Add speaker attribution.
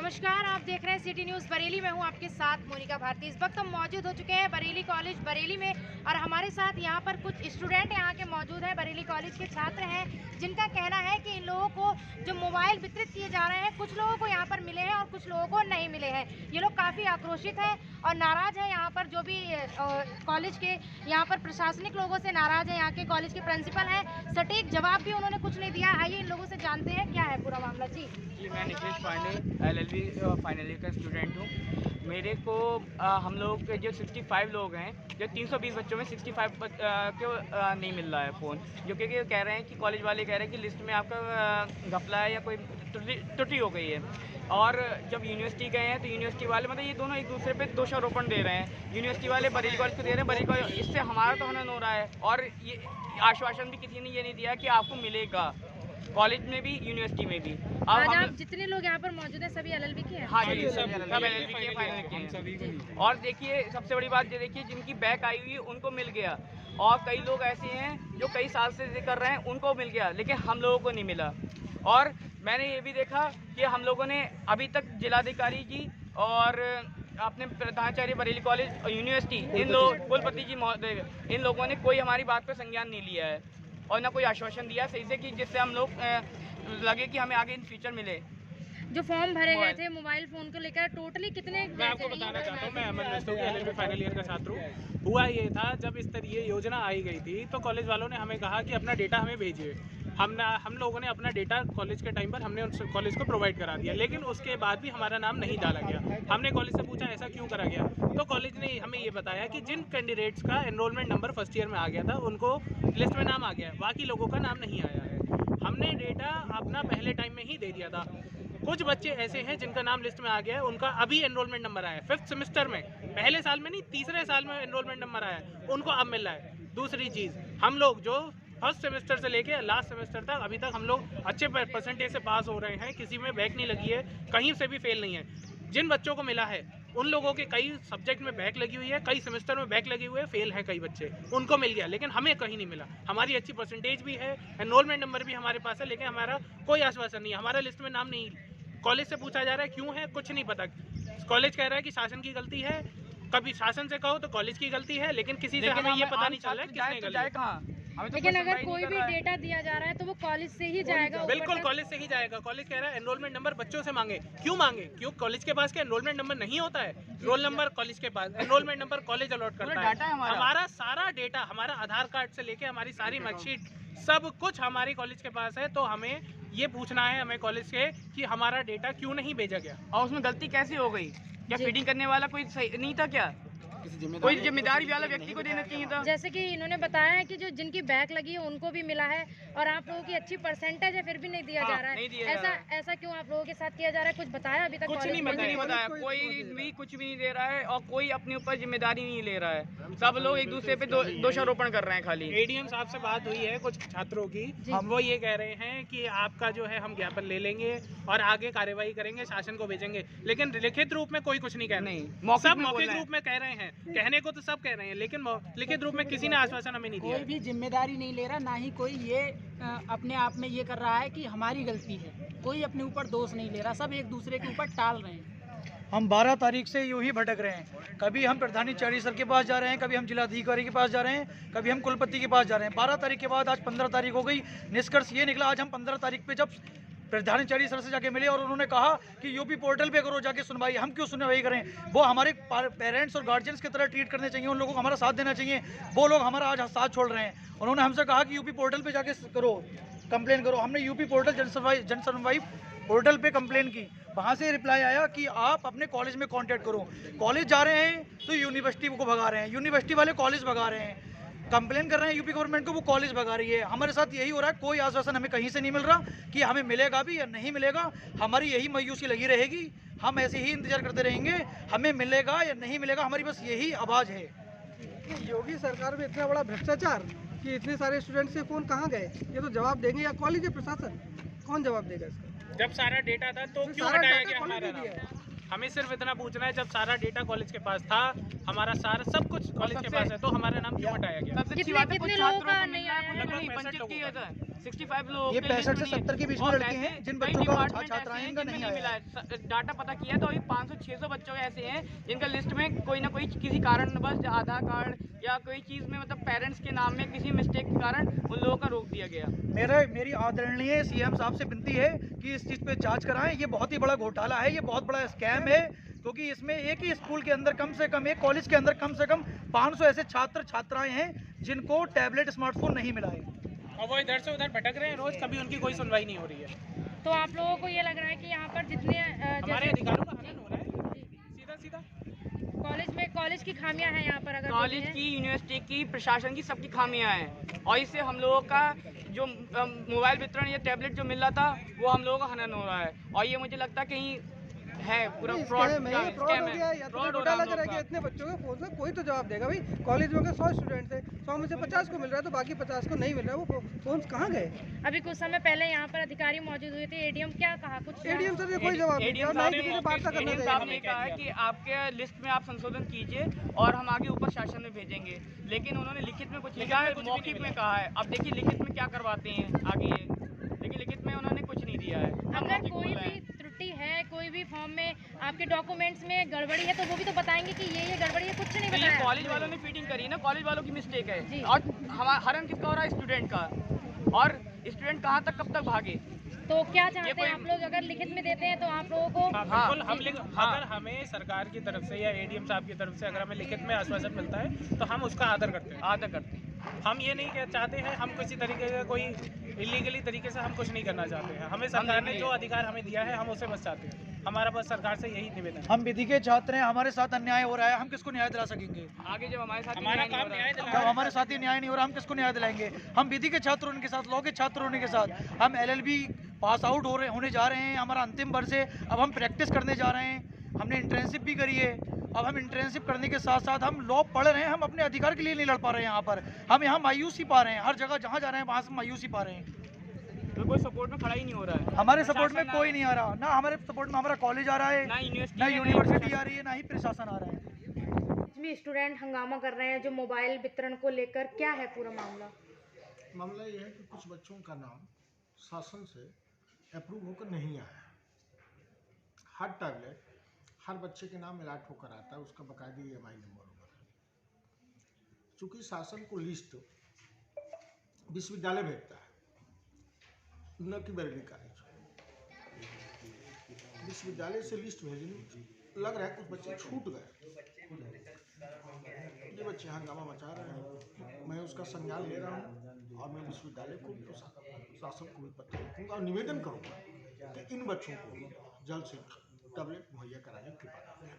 Speaker 1: नमस्कार, आप देख रहे हैं सिटी न्यूज़ बरेली में हूं आपके साथ मोनिका भारती। इस वक्त हम मौजूद हो चुके हैं बरेली कॉलेज बरेली में और हमारे साथ यहां पर कुछ स्टूडेंट यहां के मौजूद हैं। बरेली कॉलेज के छात्र हैं जिनका कहना है कि इन लोगों को जो मोबाइल वितरित किए जा रहे हैं, कुछ लोगों को यहां पर मिले हैं और कुछ लोगों को नहीं मिले हैं। ये लोग काफ़ी आक्रोशित हैं और नाराज़ हैं। यहाँ पर जो भी कॉलेज के यहाँ पर प्रशासनिक लोगों से नाराज़ है। यहाँ के कॉलेज के प्रिंसिपल हैं, सटीक जवाब भी उन्होंने कुछ नहीं दिया। आइए इन लोगों से जानते हैं क्या है पूरा मामला। जी,
Speaker 2: मैं Nikesh Pandey LLB final year का स्टूडेंट हूँ। मेरे को हम लोग के जो 65 लोग हैं, जो 320 बच्चों में 65 को नहीं मिल रहा है फ़ोन, जो कि कह रहे हैं कि कॉलेज वाले कह रहे हैं कि लिस्ट में आपका घपला है या कोई त्रुटि हो गई है। और जब यूनिवर्सिटी गए हैं तो यूनिवर्सिटी वाले मतलब ये दोनों एक दूसरे पे दोषारोपण दे रहे हैं। यूनिवर्सिटी वाले बरेली कॉलेज को दे रहे हैं, बरेली कॉलेज, इससे हमारा तो हनन हो रहा है। और ये आश्वासन भी किसी ने ये नहीं दिया कि आपको मिलेगा, कॉलेज में भी यूनिवर्सिटी में भी।
Speaker 1: आज आप जितने लोग यहाँ पर मौजूद हैं सभी LLB के हैं?
Speaker 2: हाँ जी, सब LLB के फाइनल के हैं। और देखिए सबसे बड़ी बात ये देखिए, जिनकी बैक आई हुई है उनको मिल गया, और कई लोग ऐसे हैं जो कई साल से कर रहे हैं उनको मिल गया, लेकिन हम लोगों को नहीं मिला। और मैंने ये भी देखा कि हम लोगों ने अभी तक जिलाधिकारी जी और अपने प्रधानाचार्य बरेली कॉलेज और यूनिवर्सिटी, इन लोग कुलपति जी महोदय, इन लोगों ने कोई हमारी बात पर संज्ञान नहीं लिया है और ना कोई आश्वासन दिया सही से कि जिससे हम लोग लगे कि हमें आगे इन फ्यूचर मिले।
Speaker 1: जो फॉर्म भरे गए थे मोबाइल फ़ोन को लेकर, टोटली कितने?
Speaker 3: मैं आपको बताना चाहता हूँ, मैं अमन रस्तोगी LLB फाइनल ईयर का छात्र हूँ। हुआ ये था, जब इस तरह ये योजना आई गई थी तो कॉलेज वालों ने हमें कहा कि अपना डेटा हमें भेजिए। हम लोगों ने अपना डेटा कॉलेज के टाइम पर हमने उस कॉलेज को प्रोवाइड करा दिया, लेकिन उसके बाद भी हमारा नाम नहीं डाला गया। हमने कॉलेज से पूछा ऐसा क्यों करा गया, तो कॉलेज ने हमें ये बताया कि जिन कैंडिडेट्स का एनरोलमेंट नंबर फर्स्ट ईयर में आ गया था उनको लिस्ट में नाम आ गया है, बाकी लोगों का नाम नहीं आया है। हमने डेटा अपना पहले टाइम में ही दे दिया था। कुछ बच्चे ऐसे हैं जिनका नाम लिस्ट में आ गया है, उनका अभी एनरोलमेंट नंबर आया है 5th सेमेस्टर में, पहले साल में नहीं, तीसरे साल में एनरोलमेंट नंबर आया है, उनको अब मिल रहा है। दूसरी चीज़, हम लोग जो फर्स्ट सेमेस्टर से लेके लास्ट सेमेस्टर तक अभी तक हम लोग अच्छे परसेंटेज से पास हो रहे हैं, किसी में बैक नहीं लगी है, कहीं से भी फेल नहीं है। जिन बच्चों को मिला है उन लोगों के कई सब्जेक्ट में बैक लगी हुई है, कई सेमेस्टर में बैक लगी हुई है, फेल है कई बच्चे, उनको मिल गया, लेकिन हमें कहीं नहीं मिला। हमारी अच्छी परसेंटेज भी है, एनरोलमेंट नंबर भी हमारे पास है, लेकिन हमारा कोई आश्वासन नहीं है, हमारा लिस्ट में नाम नहीं। कॉलेज से पूछा जा रहा है क्यों है, कुछ नहीं पता। कॉलेज कह रहा है कि शासन की गलती है, कभी शासन से कहो तो कॉलेज की गलती है, लेकिन किसी से हमें ये पता नहीं चल रहा है किसने गलती है।
Speaker 1: लेकिन अगर कोई भी डेटा दिया जा रहा है तो वो कॉलेज से ही जाएगा?
Speaker 3: बिल्कुल कॉलेज से ही जाएगा। कॉलेज कह रहा है एनरोलमेंट नंबर बच्चों से मांगे। क्यों मांगे? क्यों कॉलेज के पास क्या एनरोलमेंट नंबर नहीं होता है? रोल नंबर कॉलेज के पास, एनरोलमेंट नंबर कॉलेज अलॉट करता है। हमारा सारा डेटा, हमारा आधार कार्ड से लेके हमारी सारी मार्कशीट, सब कुछ हमारी कॉलेज के पास है। तो हमें ये पूछना है हमें कॉलेज से कि हमारा डेटा क्यों नहीं भेजा गया
Speaker 2: और उसमें गलती कैसे हो गई? क्या फीडिंग करने वाला कोई सही नहीं था? क्या कोई जिम्मेदारी वाला व्यक्ति को देना चाहिए था?
Speaker 1: जैसे कि इन्होंने बताया है कि जो जिनकी बैक लगी है उनको भी मिला है और आप लोगों की अच्छी परसेंटेज है फिर भी नहीं दिया जा रहा है। ऐसा क्यों आप लोगों के साथ किया जा रहा है? कुछ बताया अभी तक?
Speaker 2: कुछ नहीं बताया, कोई भी कुछ भी नहीं दे रहा है और कोई अपने ऊपर जिम्मेदारी नहीं ले रहा है। सब लोग एक दूसरे पे दोषारोपण कर रहे हैं खाली।
Speaker 3: ADM साहब से बात हुई है कुछ छात्रों की, हम वो ये कह रहे हैं कि आपका जो है हम ज्ञापन ले लेंगे और आगे कार्यवाही करेंगे, शासन को भेजेंगे, लेकिन लिखित रूप में कोई कुछ नहीं कह रहे हैं। सब मौखिक रूप में कह रहे हैं, कहने को तो सब कह रहे हैं, लेकिन लिखित रूप में किसी ने आश्वासन हमें नहीं दिया।
Speaker 4: कोई भी जिम्मेदारी नहीं ले रहा, ना ही कोई ये अपने आप में ये कर रहा है कि हमारी गलती है। कोई अपने ऊपर दोष नहीं ले रहा, सब एक दूसरे के ऊपर टाल रहे हैं।
Speaker 5: हम 12 तारीख से यूं ही भटक रहे हैं। कभी हम प्रधानाचार्य सर के पास जा रहे हैं, कभी हम जिलाधिकारी के पास जा रहे हैं, कभी हम कुलपति के पास जा रहे हैं। 12 तारीख के बाद आज 15 तारीख हो गई। निष्कर्ष ये निकला, आज हम 15 तारीख पे जब प्रधानाचार्य सर से जाके मिले और उन्होंने कहा कि यूपी पोर्टल पे करो जाके सुनवाई। हम क्यों सुनवाई करें? वो हमारे पेरेंट्स और गार्जियंस की तरह ट्रीट करने चाहिए, उन लोगों को हमारा साथ देना चाहिए। वो लोग हमारा आज साथ छोड़ रहे हैं। उन्होंने हमसे कहा कि यूपी पोर्टल पे जाके करो, कंप्लेन करो। हमने यूपी पोर्टल जन सुनवाई पोर्टल पे कंप्लेन की, वहाँ से रिप्लाई आया कि आप अपने कॉलेज में कांटेक्ट करो। कॉलेज जा रहे हैं तो यूनिवर्सिटी को भगा रहे हैं, यूनिवर्सिटी वाले कॉलेज भगा रहे हैं। कंप्लेन कर रहे हैं यूपी गवर्नमेंट को, वो कॉलेज भगा रही है। हमारे साथ यही हो रहा है, कोई आश्वासन हमें कहीं से नहीं मिल रहा कि हमें मिलेगा भी या नहीं मिलेगा। हमारी यही मायूसी लगी रहेगी, हम ऐसे ही इंतजार करते रहेंगे, हमें मिलेगा या नहीं मिलेगा, हमारी बस यही आवाज़ है।
Speaker 6: योगी सरकार में इतना बड़ा भ्रष्टाचार कि इतने सारे स्टूडेंट्स के फ़ोन कहाँ गए, ये तो जवाब देंगे या कॉलेज के प्रशासन? कौन जवाब देगा इसका?
Speaker 3: जब सारा डेटा था तो क्यों हटाया गया हमारा नाम? हमें सिर्फ इतना पूछना है, जब सारा डेटा कॉलेज के पास था, हमारा सारा सब कुछ कॉलेज के पास है, तो हमारा नाम क्यों हटाया गया?
Speaker 1: कितने लोगों का नहीं आया?
Speaker 2: 65 लोग
Speaker 5: ये 65 से 70 के बीच में लड़के हैं जिन बच्चों का छात्राएं इनका नहीं
Speaker 2: मिला
Speaker 5: आया।
Speaker 2: है। डाटा पता किया तो अभी 500-600 बच्चों ऐसे हैं जिनका लिस्ट में कोई ना कोई किसी कारणवश आधार कार्ड या कोई चीज़ में मतलब पेरेंट्स के नाम में किसी मिस्टेक के कारण उन लोगों का रोक दिया गया।
Speaker 5: मेरी आदरणीय सीएम साहब से विनती है कि इस चीज़ पे जांच कराएं। ये बहुत ही बड़ा घोटाला है, ये बहुत बड़ा स्कैम है, क्योंकि इसमें एक ही स्कूल के अंदर कम से कम, एक कॉलेज के अंदर कम से कम 500 ऐसे छात्र छात्राएं हैं जिनको टैबलेट स्मार्टफोन नहीं मिला है
Speaker 3: और वो इधर से उधर भटक रहे हैं रोज, कभी उनकी कोई सुनवाई नहीं हो रही है।
Speaker 1: तो आप लोगों को ये लग रहा है कि यहाँ पर जितने
Speaker 3: हमारे अधिकारों का हनन हो रहा है सीधा सीधा।
Speaker 1: कॉलेज की खामियां हैं यहाँ पर, अगर
Speaker 2: कॉलेज
Speaker 1: देखें।
Speaker 2: की, यूनिवर्सिटी की, प्रशासन की, सबकी खामियां हैं और इससे हम लोगों का जो मोबाइल वितरण या टैबलेट जो मिल रहा था वो हम लोगों का हनन हो रहा है और ये मुझे लगता है कहीं है पूरा फ्रॉड
Speaker 6: फ्रॉड हो गया या तो घोटाला करा गया। इतने बच्चों के फोन से कोई तो जवाब देगा भाई। कॉलेज में 100 स्टूडेंट थे, 100 में से 50 को मिल रहा है तो बाकी 50 को नहीं मिल रहा है, वो फोन कहाँ गए?
Speaker 1: अभी कुछ समय पहले यहाँ पर अधिकारी मौजूद हुए थे, एडीएम क्या कहा कुछ?
Speaker 6: एडीएम सर ने कोई जवाब नहीं दिया, ना ही किसी से वार्ता करना
Speaker 2: एडीएम साहब ने कहा है कि आपके लिस्ट में आप संशोधन कीजिए और हम आगे ऊपर शासन में भेजेंगे, लेकिन उन्होंने लिखित में कुछ लिखा है, मौखिक में कहा है। अब देखिए लिखित में क्या करवाते हैं आगे ये, लेकिन लिखित में उन्होंने कुछ नहीं दिया है।
Speaker 1: अगर कोई भी त्रुटि है, कोई भी फॉर्म में आपके डॉक्यूमेंट्स में गड़बड़ी है तो वो भी तो बताएंगे कि ये गड़बड़ी है, कुछ नहीं
Speaker 2: तो ये
Speaker 1: बताया।
Speaker 2: कॉलेज वालों ने फीडिंग करी ना, कॉलेज वालों की मिस्टेक
Speaker 1: जी।
Speaker 2: है और हरण किसका हो रहा है? स्टूडेंट का। और स्टूडेंट कहाँ तक कब तक भागे?
Speaker 1: तो क्या चाहते हैं आप लोग, अगर लिखित में देते हैं तो आप लोगों को?
Speaker 3: हाँ, बिल्कुल। अगर हमें सरकार की तरफ से या एडीएम साहब की तरफ से अगर हमें लिखित में आश्वासन मिलता है तो हम उसका आदर करते हैं। हम ये नहीं चाहते हैं, हम किसी तरीके का कोई इलीगली तरीके से हम कुछ नहीं करना चाहते हैं। हमें सरकार ने जो अधिकार हमें दिया है हम उसे बस चाहते हैं। हमारा बस सरकार से यही निवेदन है।
Speaker 5: हम विधि के छात्र हैं, हमारे साथ अन्याय हो रहा है, हम किसको न्याय दिला सकेंगे?
Speaker 2: आगे जब हमारे साथ
Speaker 3: हमारा काम न्याय
Speaker 5: जब
Speaker 3: दिलाना।
Speaker 5: हमारे साथ ही न्याय नहीं हो रहा, हम किसको न्याय दिलाएंगे? हम विधि के छात्र होने के साथ, लॉ के छात्र होने के साथ, हम LLB पास आउट होने जा रहे हैं, हमारा अंतिम वर्ष है, अब हम प्रैक्टिस करने जा रहे हैं, हमने इंटर्नशिप भी करी है। अब हम इंटर्नशिप करने के साथ साथ हम लॉ पढ़ रहे हैं, हम अपने अधिकार के लिए नहीं लड़ पा रहे हैं। यहाँ पर हम यहाँ मायूसी पा रहे हैं, हर जगह जहाँ जा रहे हैं वहाँ से मायूसी पा रहे हैं।
Speaker 2: तो कोई सपोर्ट में खड़ा ही नहीं हो रहा है।
Speaker 5: हमारे सपोर्ट में कोई नहीं आ रहा, ना हमारे सपोर्ट में हमारा कॉलेज आ रहा है,
Speaker 2: ना
Speaker 5: ना यूनिवर्सिटी आ रही है, ना ही प्रशासन आ रहा है।
Speaker 1: में स्टूडेंट हंगामा कर रहे हैं जो मोबाइल वितरण को लेकर, क्या है पूरा मामला?
Speaker 7: मामला ये है कि कुछ बच्चों का नाम शासन से अप्रूव होकर नहीं आया। हर टैबलेट हर बच्चे के नाम अलॉट होकर आता है, उसका बाकायदा EMI नंबर होगा। चूँकि शासन को लिस्ट विश्वविद्यालय भेजता है, न कि बरेली कॉलेज। विश्वविद्यालय से लिस्ट भेजनी, लग रहा है कुछ बच्चे छूट गए। ये बच्चे हंगामा मचा रहे हैं, मैं उसका संज्ञान ले रहा हूँ और मैं विश्वविद्यालय को शासन को भी पत्र लिखूंगा और निवेदन करूंगा कि इन बच्चों को जल्द से टैबलेट मुहैया कराने की कृपा करें।